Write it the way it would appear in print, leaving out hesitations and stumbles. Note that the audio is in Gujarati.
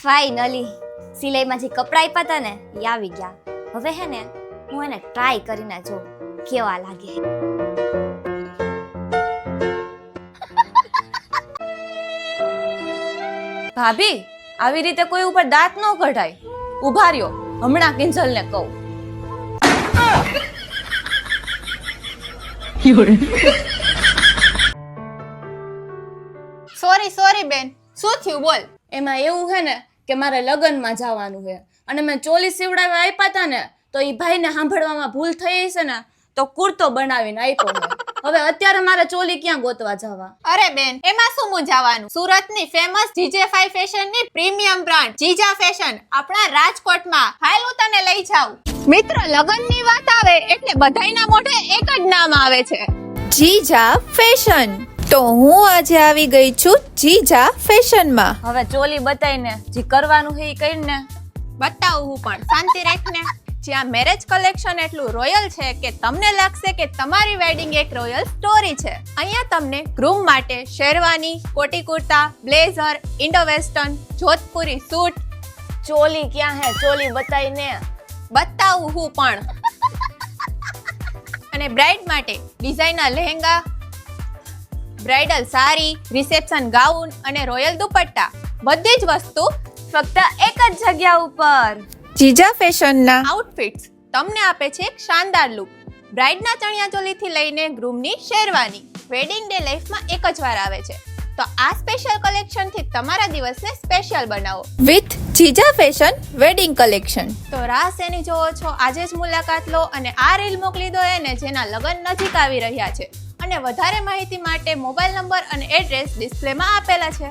ફાઇનલી સિલાઈમાં જે કપડા આપ્યા હતા ને એ આવી ગયા. હવે હે ને હું એને ટ્રાય કરીને જો કેવા લાગે. ભાભી, આવી રીતે કોઈ ઉપર દાંત ન કઢાય. ઉભા રહ્યો, હમણાં કિંજલને કહું. સોરી બેન, શું થયું બોલ. એમાં એવું છે ને કે મારે લગ્નમાં જવાનું છે અને મેં ચોલી સીવડાવી આપ્યા હતા ને તો એ ભાઈને સાંભળવામાં ભૂલ થઈ છે ને તો કુર્તો બનાવીને આપ્યો છે. હવે અત્યારે મારે ચોલી ક્યાં ગોતવા જવા? અરે બેન, એમાં શું મૂંઝાવાનું. સુરતની ફેમસ જીજે5 ફેશનની પ્રીમિયમ બ્રાન્ડ જીજા ફેશન આપણા રાજકોટમાં. હાલ હું તને લઈ જાઉં. મિત્ર, લગ્નની વાત આવે એટલે બધાયના મોઢે એક જ નામ આવે છે, જીજા ફેશન. તો હું આજે આવી ગઈ છું જીજા ફેશનમાં. હવે ચોલી બતાવીને જે કરવાનું છે એ કરીને બતાવું હું પણ. શાંતિ રાખને. જ્યાં મેરેજ કલેક્શન એટલું રોયલ છે કે તમને લાગશે કે તમારી વેડિંગ એક રોયલ સ્ટોરી છે. અહીંયા તમને ગ્રૂમ માટે શેરવાની, કોટી kurta, blazer, Indo western, Jodhpuri suit. Choli ક્યાં હે? ચોલી બતાવીને બતાવું હું પણ. અને બ્રાઇડ માટે designer lehenga, bridal sari, reception gown અને રોયલ દુપટ્ટા, બધી જ વસ્તુ ફક્ત એક જ જગ્યા ઉપર. જીજા ફેશનના આઉટફિટ્સ તમને આપે છે એક શાનદાર લુક. બ્રાઇડના ચણિયાચોલીથી લઈને ગ્રૂમની શેરવાની, વેડિંગ ડે લાઈફમાં એક જ વાર આવે છે. તો આ સ્પેશિયલ કલેક્શનથી તમારા દિવસને સ્પેશિયલ બનાવો વિથ જીજા ફેશન વેડિંગ કલેક્શન. તો રાહ શેની જોવો છો? આજે જ મુલાકાત લો અને આ રીલ મોકલી દો એને જેના લગ્ન નજીક આવી રહ્યા છે. અને વધારે માહિતી માટે મોબાઈલ નંબર અને એડ્રેસ ડિસ્પ્લેમાં આપેલા છે.